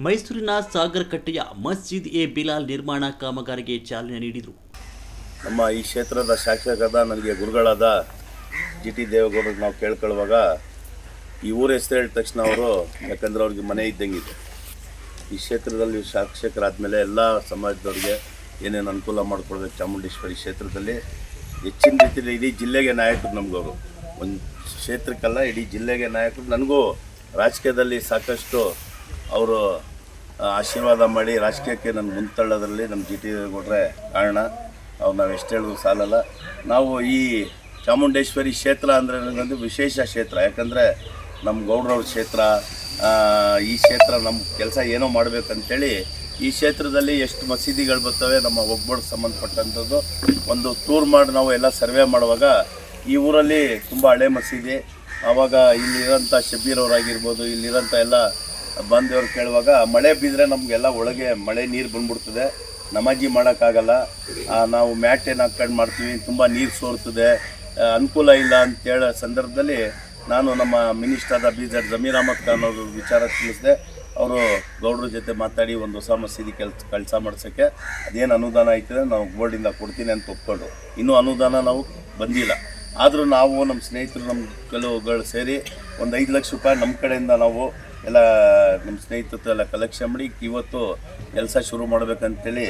ಮೈಸೂರಿನ ಸಾಗರಕಟ್ಟೆಯ ಮಸ್ಜಿದ್ ಎ ಬಿಲಾಲ್ ನಿರ್ಮಾಣ ಕಾಮಗಾರಿಗೆ ಚಾಲನೆ ನೀಡಿದರು. ನಮ್ಮ ಈ ಕ್ಷೇತ್ರದ ಶಾಸಕರಾದ ನನಗೆ ಗುರುಗಳಾದ ಜಿ ಟಿ ದೇವೇಗೌಡರಿಗೆ ನಾವು ಕೇಳ್ಕೊಳ್ಳುವಾಗ ಈ ಊರ ಹೆಸರು ಹೇಳಿದ ತಕ್ಷಣ ಅವರು, ಯಾಕಂದರೆ ಅವ್ರಿಗೆ ಮನೆ ಇದ್ದಂಗಿದೆ, ಈ ಕ್ಷೇತ್ರದಲ್ಲಿ ಶಾಸಕರಾದಮೇಲೆ ಎಲ್ಲ ಸಮಾಜದವ್ರಿಗೆ ಏನೇನು ಅನುಕೂಲ ಮಾಡಿಕೊಡ್ಬೇಕು ಚಾಮುಂಡೇಶ್ವರಿ ಕ್ಷೇತ್ರದಲ್ಲಿ ಹೆಚ್ಚಿನ ರೀತಿಯಲ್ಲಿ ಇಡೀ ಜಿಲ್ಲೆಗೆ ನಾಯಕರು ನಮಗವರು, ಒಂದು ಕ್ಷೇತ್ರಕ್ಕಲ್ಲ ಇಡೀ ಜಿಲ್ಲೆಗೆ ನಾಯಕರು. ನನಗೂ ರಾಜಕೀಯದಲ್ಲಿ ಸಾಕಷ್ಟು ಅವರು ಆಶೀರ್ವಾದ ಮಾಡಿ ರಾಜಕೀಯಕ್ಕೆ ನನ್ನ ಮುಂತಳ್ಳೋದ್ರಲ್ಲಿ ನಮ್ಮ ಜಿ ಟಿ ದೇವೇಗೌಡರೇ ಕಾರಣ. ಅವ್ರು ನಾವು ಎಷ್ಟು ಹೇಳಿದ್ರು ಸಾಲಲ್ಲ. ನಾವು ಈ ಚಾಮುಂಡೇಶ್ವರಿ ಕ್ಷೇತ್ರ ಅಂದರೆ ನನಗೊಂದು ವಿಶೇಷ ಕ್ಷೇತ್ರ, ಯಾಕಂದರೆ ನಮ್ಮ ಗೌಡ್ರವ್ರ ಕ್ಷೇತ್ರ. ಈ ಕ್ಷೇತ್ರ ನಮ್ಮ ಕೆಲಸ ಏನೋ ಮಾಡಬೇಕಂತೇಳಿ ಈ ಕ್ಷೇತ್ರದಲ್ಲಿ ಎಷ್ಟು ಮಸೀದಿಗಳು ಬರ್ತವೆ ನಮ್ಮ ಒಗ್ಗೂಡಿಗೆ ಸಂಬಂಧಪಟ್ಟಂಥದ್ದು ಒಂದು ಟೂರ್ ಮಾಡಿ ನಾವು ಎಲ್ಲ ಸರ್ವೆ ಮಾಡುವಾಗ ಈ ಊರಲ್ಲಿ ತುಂಬ ಹಳೆ ಮಸೀದಿ, ಆವಾಗ ಇಲ್ಲಿರೋಂಥ ಶಬೀರವರಾಗಿರ್ಬೋದು, ಇಲ್ಲಿರೋಂಥ ಎಲ್ಲ ಬಂದವರು ಕೇಳುವಾಗ ಮಳೆ ಬಿದ್ದರೆ ನಮಗೆಲ್ಲ ಒಳಗೆ ಮಳೆ ನೀರು ಬಂದ್ಬಿಡ್ತದೆ, ನಮಾಜಿ ಮಾಡೋಕ್ಕಾಗಲ್ಲ, ನಾವು ಮ್ಯಾಟೇನು ಹಾಕ್ಕೊಂಡು ಮಾಡ್ತೀವಿ, ತುಂಬ ನೀರು ಸೋರ್ತದೆ, ಅನುಕೂಲ ಇಲ್ಲ ಅಂತೇಳೋ ಸಂದರ್ಭದಲ್ಲಿ ನಾನು ನಮ್ಮ ಮಿನಿಸ್ಟರ್ ಬೀದರ್ ಜಮೀರ್ ಅಹಮದ್ ಖಾನ್ ಅವರು ವಿಚಾರ ತಿಳಿಸಿದೆ. ಅವರು ಗೌಡ್ರ ಜೊತೆ ಮಾತಾಡಿ ಒಂದು ಹೊಸ ಮಸೀದಿ ಕೆಲಸ ಮಾಡಿಸೋಕ್ಕೆ ಅದೇನು ಅನುದಾನ ಆಯ್ತದೆ ನಾವು ಬೋರ್ಡಿಂದ ಕೊಡ್ತೀನಿ ಅಂತ ಒಪ್ಕೊಂಡು, ಇನ್ನೂ ಅನುದಾನ ನಾವು ಬಂದಿಲ್ಲ. ಆದರೂ ನಾವು ನಮ್ಮ ಸ್ನೇಹಿತರು ನಮ್ಮ ಕೆಲವುಗಳು ಸೇರಿ ಒಂದು 5 ಲಕ್ಷ ರೂಪಾಯಿ ನಮ್ಮ ಕಡೆಯಿಂದ ನಾವು ಎಲ್ಲ ನಮ್ಮ ಸ್ನೇಹಿತರು ಎಲ್ಲ ಕಲೆಕ್ಷನ್ ಮಾಡಿ ಇವತ್ತು ಕೆಲಸ ಶುರು ಮಾಡಬೇಕಂತೇಳಿ.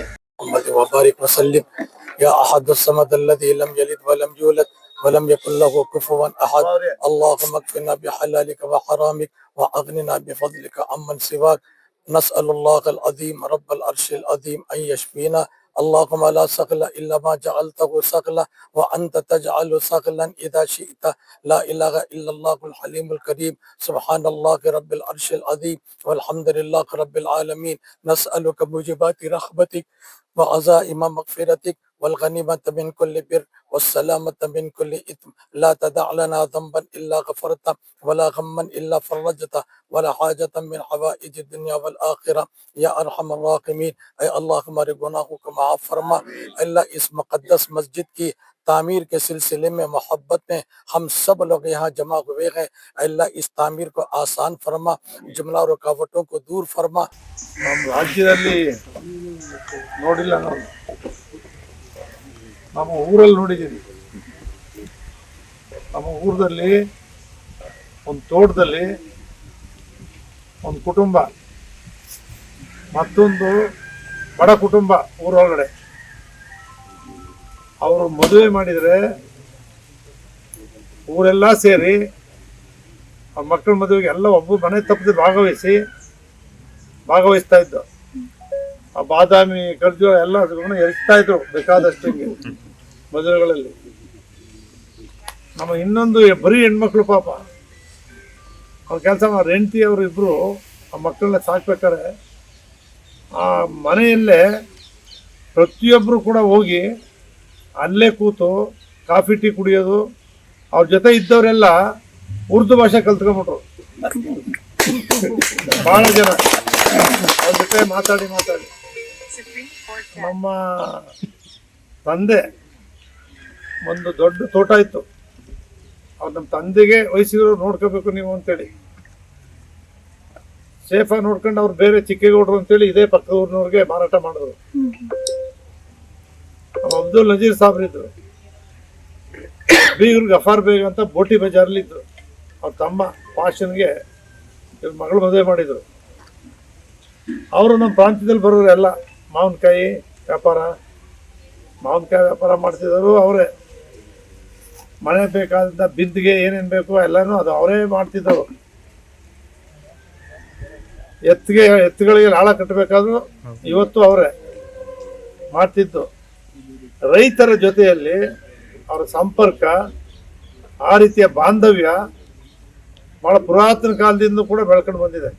ولم يكن له كفوا أحد. اللهم اكفنا بحلالك وحرامك وأغننا بفضلك عمن سواك. نسأل الله العظيم رب العرش العظيم أن يشفينا. اللهم لا سهل إلا ما جعلته سهلا وأنت تجعل سهلا إذا شئت. لا إله إلا الله الحليم الكريم. سبحان الله رب العرش العظيم والحمد لله رب العالمين. نسألك موجبات رحمتك وعزائم مغفرتك والغنيمة من كل بر والسلامة من كل إثم. لا تدع لنا ذنبا إلا غفرته ولا غما إلا فرجته ولا حاجة من حوائج الدنيا والآخرة या अरहम الراحمين. अल्लाह हमारे गुनाहों को माफ़ फरमा। अल्लाह इस मुक़द्दस मस्जिद की तामीर के सिलसिले में मोहब्बत में हम सब लोग यहाँ जमा हुए हैं। अल्लाह इस तामीर को आसान फरमा, जुमला रुकावटों को दूर फरमा। ನಮ್ಮ ರಾಜ್ಯದಲ್ಲಿ ನೋಡಿಲ್ಲ, ನಮ್ಮ ಊರಲ್ಲಿ ನೋಡಿದ್ದೀವಿ. ನಮ್ಮ ಊರಲ್ಲಿ ಒಂದು ತೋಟದಲ್ಲಿ ಒಂದು ಕುಟುಂಬ, ಮತ್ತೊಂದು ಬಡ ಕುಟುಂಬ ಊರೊಳಗಡೆ, ಅವರು ಮದುವೆ ಮಾಡಿದರೆ ಊರೆಲ್ಲ ಸೇರಿ ಅವ್ರ ಮಕ್ಕಳ ಮದುವೆಗೆ ಎಲ್ಲ ಒಬ್ಬ ಮನೆ ತಪ್ಪದೆ ಭಾಗವಹಿಸ್ತಾ ಇದ್ದು. ಆ ಬಾದಾಮಿ ಖರ್ಜೂರ ಎಲ್ಲ ಎರಿಸ್ತಾ ಇದ್ರು ಬೇಕಾದಷ್ಟು ಮದುವೆಗಳಲ್ಲಿ. ನಮ್ಮ ಇನ್ನೊಂದು ಬರೀ ಹೆಣ್ಮಕ್ಳು ಪಾಪ ಅವ್ರ ಕೆಲಸ, ಅವ್ರ ಹೆಂಡತಿ ಅವರು ಇಬ್ಬರು ಆ ಮಕ್ಕಳನ್ನ ಸಾಕ್ಬೇಕಾದ್ರೆ ಆ ಮನೆಯಲ್ಲೇ ಪ್ರತಿಯೊಬ್ಬರು ಕೂಡ ಹೋಗಿ ಅಲ್ಲೇ ಕೂತು ಕಾಫಿ ಟೀ ಕುಡಿಯೋದು. ಅವ್ರ ಜೊತೆ ಇದ್ದವರೆಲ್ಲ ಉರ್ದು ಭಾಷೆ ಕಲ್ತ್ಕೊಂಡ್ಬಿಟ್ರು. ಭಾಳ ಜನ ಅವ್ರ ಜೊತೆ ಮಾತಾಡಿ ನಮ್ಮ ತಂದೆ ಒಂದು ದೊಡ್ಡ ತೋಟ ಇತ್ತು, ಅವ್ರು ನಮ್ಮ ತಂದೆಗೆ ವಹಿಸಿದ್ರು ನೋಡ್ಕೋಬೇಕು ನೀವು ಅಂತೇಳಿ. ಸೇಫಾಗಿ ನೋಡ್ಕೊಂಡು ಅವ್ರು ಬೇರೆ ಚಿಕ್ಕೇಗೌಡರು ಅಂತೇಳಿ ಇದೇ ಪಕ್ಕದ ಊರಿನವ್ರಿಗೆ ಮಾರಾಟ ಮಾಡಿದ್ರು. ಅಬ್ದುಲ್ ನಜೀರ್ ಸಾಬ್ರಿದ್ರು, ಬೀಗರು ಗಫಾರ್ ಬೇಗ್ ಅಂತ ಬೋಟಿ ಬಜಾರ್ಲಿದ್ರು. ಅವ್ರ ತಮ್ಮ ಪಾಷನ್ಗೆ ಇವ್ರ ಮಗಳು ಮದುವೆ ಮಾಡಿದ್ರು. ಅವರು ನಮ್ಮ ಪ್ರಾಂತ್ಯದಲ್ಲಿ ಬರೋರು ಎಲ್ಲ ಮಾವಿನಕಾಯಿ ವ್ಯಾಪಾರ ಮಾಡ್ತಿದ್ರು ಅವರೇ. ಮನೆ ಬೇಕಾದಂಥ ಬಿಂದಿಗೆ ಏನೇನು ಬೇಕು ಎಲ್ಲನೂ ಅದು ಅವರೇ ಮಾಡ್ತಿದ್ದವರು. ಎತ್ತುಗಳಿಗೆ ಲಾಳ ಕಟ್ಟಬೇಕಾದ್ರೂ ಇವತ್ತು ಅವರೇ ಮಾಡ್ತಿದ್ದು. ರೈತರ ಜೊತೆಯಲ್ಲಿ ಅವರ ಸಂಪರ್ಕ, ಆ ರೀತಿಯ ಬಾಂಧವ್ಯ ಬಹಳ ಪುರಾತನ ಕಾಲದಿಂದ ಕೂಡ ಬೆಳ್ಕೊಂಡು ಬಂದಿದೆ.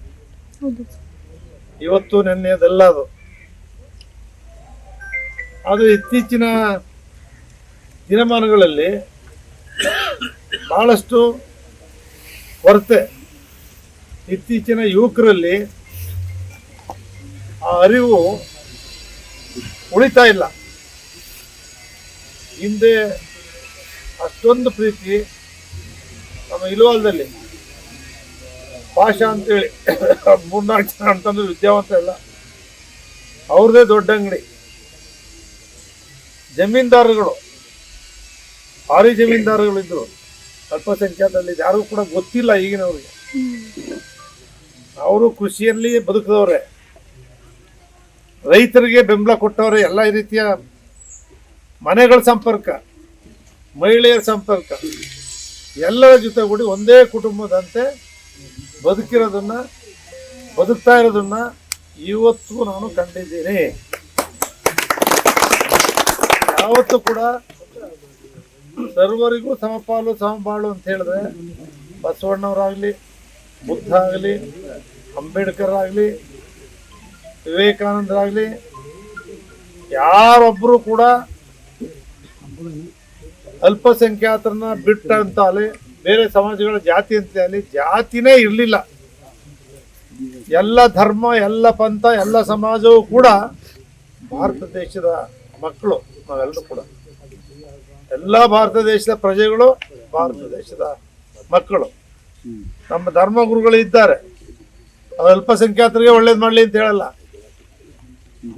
ಇವತ್ತು ನೆನ್ನೆದೆಲ್ಲ ಅದು ಇತ್ತೀಚಿನ ದಿನಮಾನಗಳಲ್ಲಿ ಬಹಳಷ್ಟು ಕೊರತೆ. ಇತ್ತೀಚಿನ ಯುವಕರಲ್ಲಿ ಆ ಅರಿವು ಉಳಿತಾ ಇಲ್ಲ. ಹಿಂದೆ ಅಷ್ಟೊಂದು ಪ್ರೀತಿ ನಮ್ಮ ಇಲ್ವಾಲ್ದಲ್ಲಿ ಪಾಷಾ ಅಂತೇಳಿ 3-4 ಜನ ಅಂತಂದ್ರೆ ವಿದ್ಯಾವಂತ ಇಲ್ಲ, ಅವ್ರದೇ ದೊಡ್ಡ ಅಂಗಡಿ. ಜಮೀನ್ದಾರರುಗಳು, ಭಾರಿ ಜಮೀನ್ದಾರರುಗಳಿದ್ರು, ಅಲ್ಪಸಂಖ್ಯಾತರಲ್ಲಿ ಯಾರಿಗೂ ಕೂಡ ಗೊತ್ತಿಲ್ಲ ಈಗಿನವ್ರಿಗೆ. ಅವರು ಕೃಷಿಯಲ್ಲಿ ಬದುಕಿದವ್ರೆ, ರೈತರಿಗೆ ಬೆಂಬಲ ಕೊಟ್ಟವ್ರೆ. ಎಲ್ಲ ರೀತಿಯ ಮನೆಗಳ ಸಂಪರ್ಕ, ಮಹಿಳೆಯರ ಸಂಪರ್ಕ, ಎಲ್ಲರ ಜೊತೆಗೂಡಿ ಒಂದೇ ಕುಟುಂಬದಂತೆ ಬದುಕ್ತಾ ಇರೋದನ್ನ ಇವತ್ತು ನಾನು ಕಂಡಿದ್ದೀನಿ. ಯಾವತ್ತೂ ಕೂಡ ಸರ್ವರಿಗೂ ಸಮಪಾಲು ಸಮಬಾಳು ಅಂತ ಹೇಳಿದ್ರೆ ಬಸವಣ್ಣವರಾಗಲಿ, ಬುದ್ಧ ಆಗಲಿ, ಅಂಬೇಡ್ಕರ್ ಆಗಲಿ, ವಿವೇಕಾನಂದರಾಗಲಿ ಯಾರೊಬ್ಬರು ಕೂಡ ಅಲ್ಪಸಂಖ್ಯಾತರನ್ನ ಬಿಟ್ಟಂತ ಅಲ್ಲಿ ಬೇರೆ ಸಮಾಜಗಳ ಜಾತಿ ಅಂತ ಅಲ್ಲಿ ಜಾತಿನೇ ಇರಲಿಲ್ಲ. ಎಲ್ಲ ಧರ್ಮ, ಎಲ್ಲ ಪಂಥ, ಎಲ್ಲ ಸಮಾಜವೂ ಕೂಡ ಭಾರತ ದೇಶದ ಮಕ್ಕಳು. ನಾವೆಲ್ಲರೂ ಕೂಡ ಎಲ್ಲ ಭಾರತ ದೇಶದ ಪ್ರಜೆಗಳು, ಭಾರತ ದೇಶದ ಮಕ್ಕಳು. ನಮ್ಮ ಧರ್ಮಗುರುಗಳು ಇದ್ದಾರೆ, ಅದು ಅಲ್ಪಸಂಖ್ಯಾತರಿಗೆ ಒಳ್ಳೇದು ಮಾಡಲಿ ಅಂತ ಹೇಳಲ್ಲ,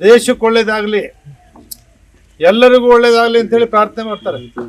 ದೇಶಕ್ಕೆ ಒಳ್ಳೇದಾಗಲಿ, ಎಲ್ಲರಿಗೂ ಒಳ್ಳೇದಾಗಲಿ ಅಂತೇಳಿ ಪ್ರಾರ್ಥನೆ ಮಾಡ್ತಾರೆ.